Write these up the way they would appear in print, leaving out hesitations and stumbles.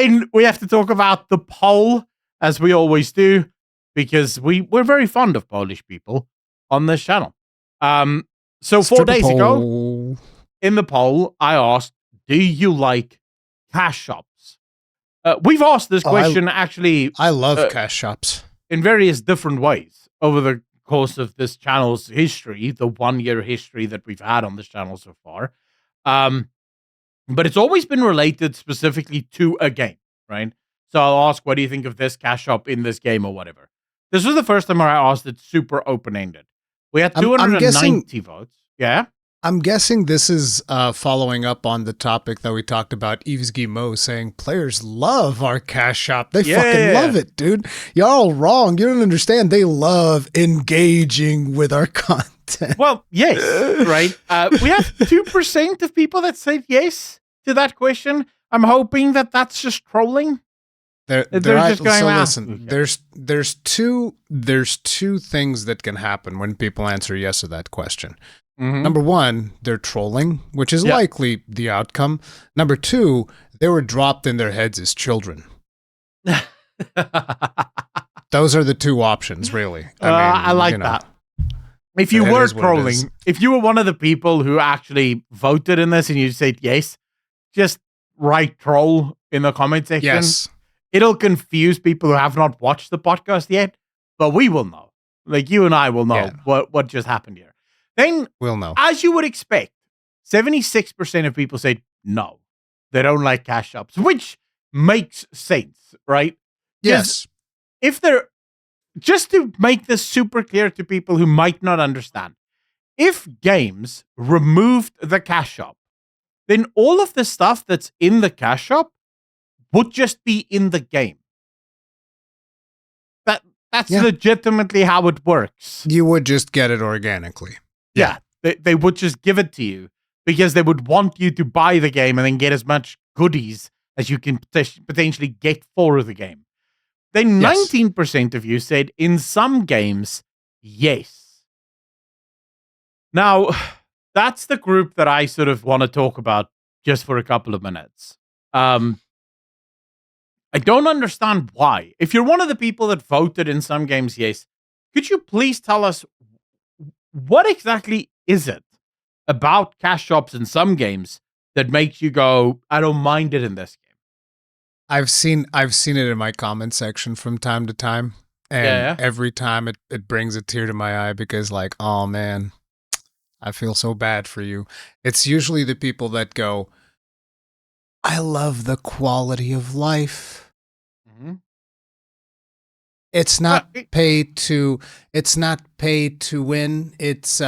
And we have to talk about the poll, as we always do, because we're very fond of Polish people on this channel. So 4 days ago, in the poll, I asked, do you like cash shops? We've asked this question, actually. I love cash shops. In various different ways over the course of this channel's history, the 1-year history that we've had on this channel so far. But it's always been related specifically to a game, right? So I'll ask, what do you think of this cash shop in this game or whatever? This was the first time where I asked it super open-ended. We had 290 votes. Yeah? I'm guessing this is following up on the topic that we talked about, Yves Guillemot saying players love our cash shop. They fucking love it, dude. You're all wrong. You don't understand. They love engaging with our content. Well, yes, right? We have 2% of people that said yes to that question. I'm hoping that that's just trolling. They're just going, listen, there's two things that can happen when people answer yes to that question. Mm-hmm. Number one, they're trolling, which is likely the outcome. Number two, they were dropped in their heads as children. Those are the two options, really. I like that. If you were trolling, if you were one of the people who actually voted in this and you said yes, just write troll in the comment section. Yes. It'll confuse people who have not watched the podcast yet, but we will know. Like, you and I will know what just happened here. Then, we'll know. As you would expect, 76% of people said no, they don't like cash shops, which makes sense, right? Yes. If they're, just to make this super clear to people who might not understand, if games removed the cash shop, then all of the stuff that's in the cash shop would just be in the game. That's legitimately how it works. You would just get it organically. Yeah, they would just give it to you because they would want you to buy the game and then get as much goodies as you can potentially get for the game. Then 19% of you said in some games, yes. Now, that's the group that I sort of want to talk about just for a couple of minutes. I don't understand why. If you're one of the people that voted in some games, yes, could you please tell us what exactly is it about cash shops in some games that makes you go, I don't mind it in this game? I've seen it in my comment section from time to time, and every time it brings a tear to my eye because, like, oh man, I feel so bad for you. It's usually the people that go, I love the quality of life. Mm-hmm. It's not paid to win. It's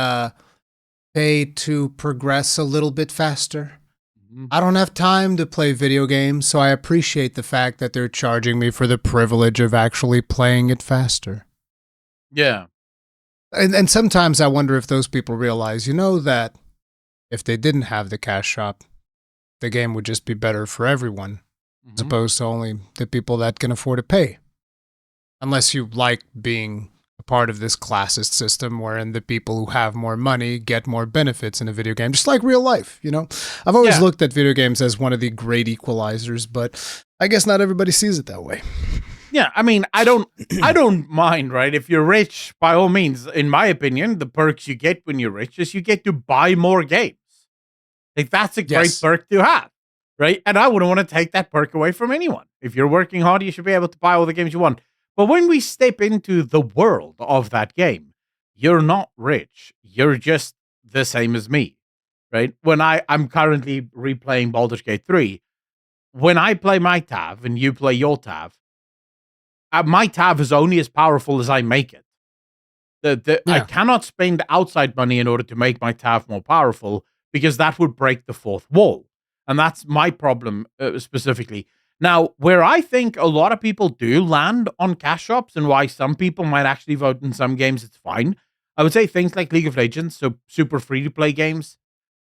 paid to progress a little bit faster. Mm-hmm. I don't have time to play video games, so I appreciate the fact that they're charging me for the privilege of actually playing it faster. Yeah. And sometimes I wonder if those people realize, that if they didn't have the cash shop, the game would just be better for everyone, as opposed to only the people that can afford to pay. Unless you like being a part of this classist system wherein the people who have more money get more benefits in a video game, just like real life, I've always looked at video games as one of the great equalizers, but I guess not everybody sees it that way. Yeah, I mean, I don't mind, right? If you're rich, by all means, in my opinion, the perks you get when you're rich is you get to buy more games. Like, that's a great perk to have, right? And I wouldn't want to take that perk away from anyone. If you're working hard, you should be able to buy all the games you want. But when we step into the world of that game, you're not rich. You're just the same as me, right? When I'm currently replaying Baldur's Gate 3, when I play my TAV and you play your TAV, my TAV is only as powerful as I make it. I cannot spend outside money in order to make my TAV more powerful because that would break the fourth wall. And that's my problem specifically. Now, where I think a lot of people do land on cash shops and why some people might actually vote in some games, it's fine. I would say things like League of Legends, so super free-to-play games,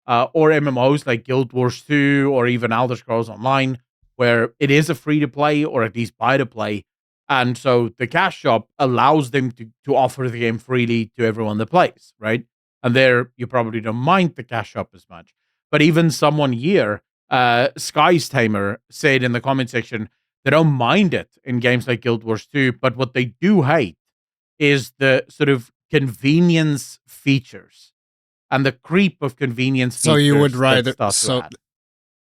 or MMOs like Guild Wars 2 or even Elder Scrolls Online, where it is a free-to-play or at least buy-to-play. And so the cash shop allows them to offer the game freely to everyone that plays, right? And there, you probably don't mind the cash shop as much. But even someone here, Sky's Tamer, said in the comment section, They don't mind it in games like Guild Wars 2, but what they do hate is the sort of convenience features and the creep of convenience features. So you would rather add.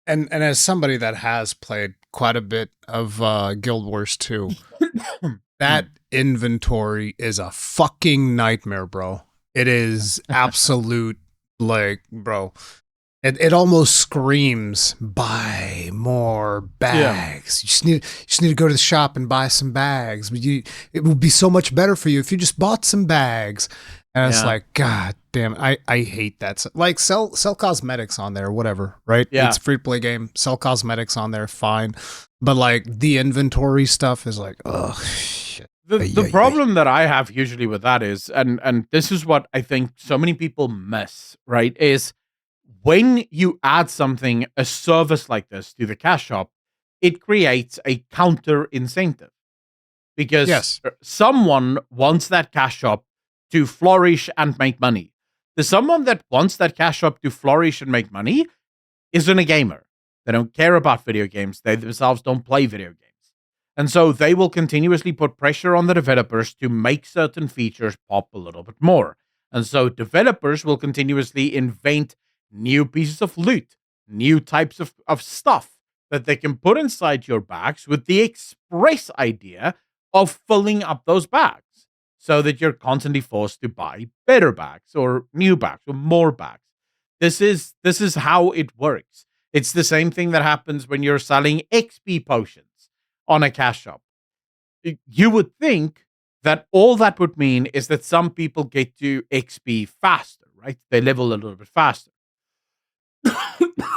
And as somebody that has played quite a bit of Guild Wars 2, that inventory is a fucking nightmare, bro. It is absolute, like, bro. It almost screams, buy more bags. Yeah. You just need to go to the shop and buy some bags. It would be so much better for you if you just bought some bags. And it's like, God damn it. I hate that. Like, sell cosmetics on there, whatever, right? Yeah. It's a free-to-play game. Sell cosmetics on there, fine. But, like, the inventory stuff is like, ugh, shit. The problem that I have usually with that is, and this is what I think so many people miss, right, is when you add a service like this to the cash shop, it creates a counter incentive. Because someone wants that cash shop to flourish and make money. The someone that wants that cash shop to flourish and make money isn't a gamer. They don't care about video games. They themselves don't play video games. And so they will continuously put pressure on the developers to make certain features pop a little bit more. And so developers will continuously invent new pieces of loot, new types of stuff that they can put inside your bags with the express idea of filling up those bags so that you're constantly forced to buy better bags or new bags or more bags. This is how it works. It's the same thing that happens when you're selling XP potions on a cash shop. You would think that all that would mean is that some people get to XP faster, right? They level a little bit faster.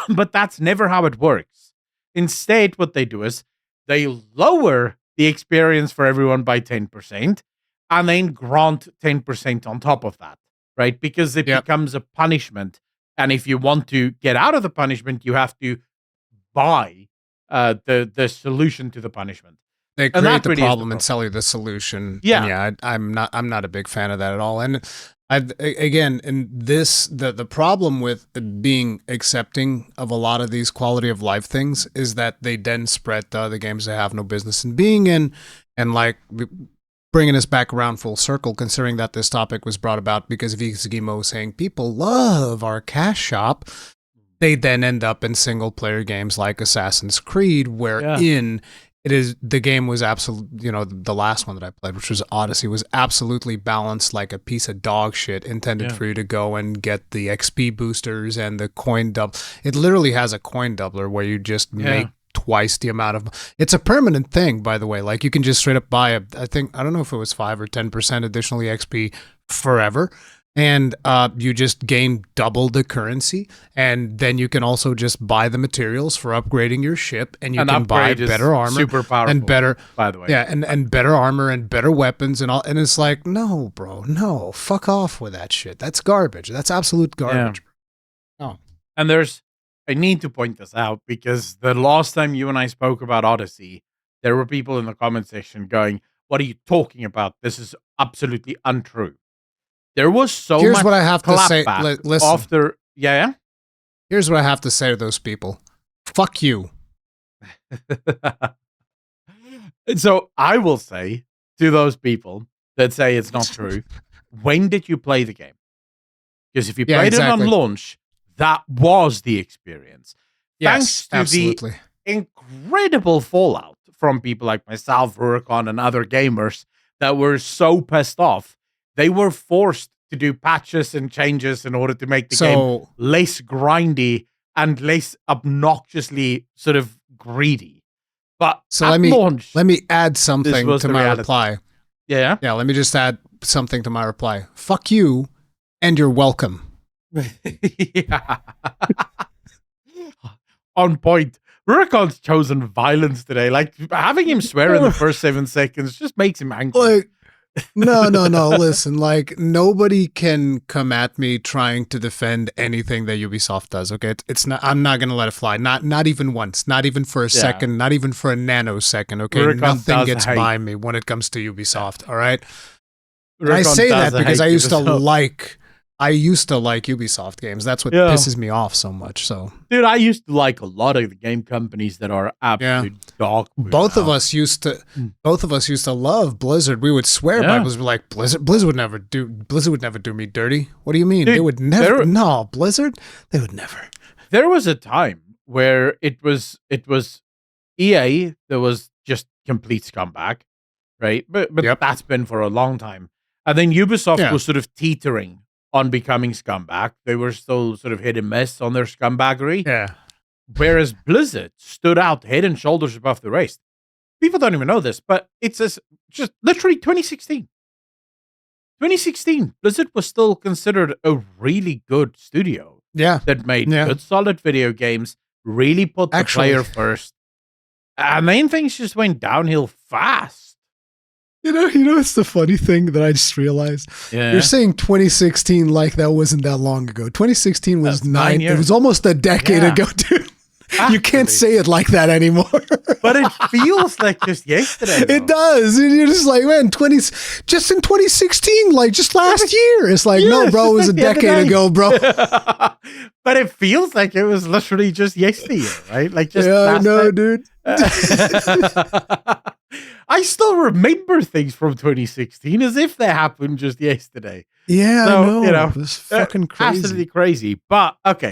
But that's never how it works. Instead, what they do is they lower the experience for everyone by 10% and then grant 10% on top of that, right? Because it becomes a punishment. And if you want to get out of the punishment, you have to buy the solution to the punishment. They create the problem and sell you the solution. Yeah. And I'm not a big fan of that at all. And the problem with being accepting of a lot of these quality of life things is that they then spread to other games they have no business in being in, and like bringing us back around full circle, considering that this topic was brought about because of Izagimo saying people love our cash shop. They then end up in single player games like Assassin's Creed, wherein the game was absolutely, the last one that I played, which was Odyssey, was absolutely balanced like a piece of dog shit, intended for you to go and get the XP boosters and the coin double. It literally has a coin doubler where you just make twice the amount of. It's a permanent thing, by the way. Like, you can just straight up buy I don't know if it was 5 or 10% additionally XP forever. And you just gain double the currency, and then you can also just buy the materials for upgrading your ship, and you can buy better armor, super powerful, and better, by the way, and better armor and better weapons and all. And it's like, no, bro, no, fuck off with that shit. That's garbage. That's absolute garbage. Yeah. Oh, and I need to point this out because the last time you and I spoke about Odyssey, there were people in the comment section going, "What are you talking about? This is absolutely untrue." There was so much. Here's what I have to say. Listen. After, Here's what I have to say to those people. Fuck you. So I will say to those people that say it's not true, when did you play the game? Because if you played it on launch, that was the experience. Yes, thanks to the incredible fallout from people like myself, Rurikhan, and other gamers that were so pissed off. They were forced to do patches and changes in order to make the game less grindy and less obnoxiously sort of greedy. But let me add something to my reply. Yeah? Yeah, let me just add something to my reply. Fuck you, and you're welcome. On point. Rurikhan's chosen violence today. Like, having him swear in the first 7 seconds just makes him angry. No. Listen, like, nobody can come at me trying to defend anything that Ubisoft does. Okay, it's not. I'm not gonna let it fly. Not even once. Not even for a second. Not even for a nanosecond. Okay, nothing gets by me when it comes to Ubisoft. All right. I say that because I used to like I used to like Ubisoft games. That's what pisses me off so much. So, dude, I used to like a lot of the game companies that are absolute dog. Both of us used to love Blizzard. We would swear by Blizzard. We're like, Blizzard would never do me dirty. What do you mean? Dude, they would never. No, Blizzard, they would never. There was a time where it was EA that was just complete scumbag, right? But that's been for a long time. And then Ubisoft was sort of teetering on becoming scumbag. They were still sort of hit and miss on their scumbaggery. Yeah. Whereas Blizzard stood out head and shoulders above the rest. People don't even know this, but it's just literally 2016. 2016, Blizzard was still considered a really good studio. Yeah. That made good, solid video games, really put the player first. And then things just went downhill fast. You know, it's the funny thing that I just realized. Yeah. You're saying 2016 like that wasn't that long ago. 2016 was 9 years. It was almost a decade ago, dude. Absolutely. You can't say it like that anymore. But it feels like just yesterday. It does. And you're just like, man, just in 2016, like just last year. It's like, no, bro, it was a decade ago, bro. But it feels like it was literally just yesterday, right? Like just last night. Dude. I still remember things from 2016 as if they happened just yesterday. Yeah, so, I know. It was fucking crazy. Absolutely crazy. But okay,